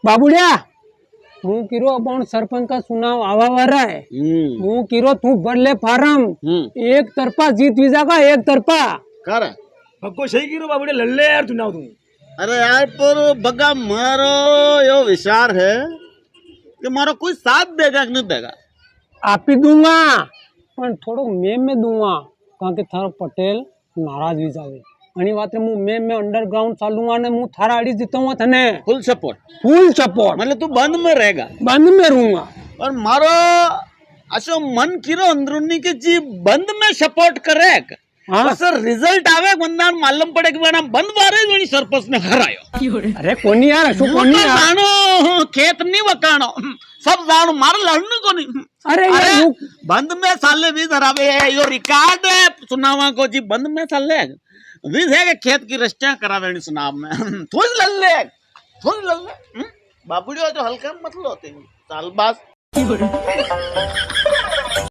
बाबुड़िया हूँ किरो अपन सरपंच का चुनाव आवा वाला है। हूँ किरो तू भर ले फार्म। एक तरफा जीत वीजा का एक तरफा कर पक्को सही कीरो बाबूड़े लल्ले यार चुनाव तू। अरे यार पर बगा मारो यो विचार है कि मारो कोई साथ देगा कि नहीं देगा। आप ही दूंगा पर थोड़ो में दूंगा कारण के थारो पटेल नाराज भी जावे घनी वात मु में अंडरग्राउंड चालूंगा ने मु थारा आड़ी जीतूंगा थने फुल सपोर्ट मतलब तू बंद में रहेगा। बंद में रहूंगा और मारो असो मन किरो अंदरूनी के जी बंद में सपोर्ट करे हाँ सर रिजल्ट आवे बंदान मालूम पड़े कि बना बंद बारे जोनी सरपंच ने हरायो। अरे कोनी यार अशो कोनी यार जानो खेत नहीं वकानो सब जानो मार लड़ने को नहीं। अरे बंद में साले भी धरावे यो रिकॉर्ड है चुनावा को जी बंद में साले विध है कि खेत की रस्तियां करावे चुनाव में थोड़ी लल्ले बाबूड़ी जो हल्का मतलब होते हैं साल बाद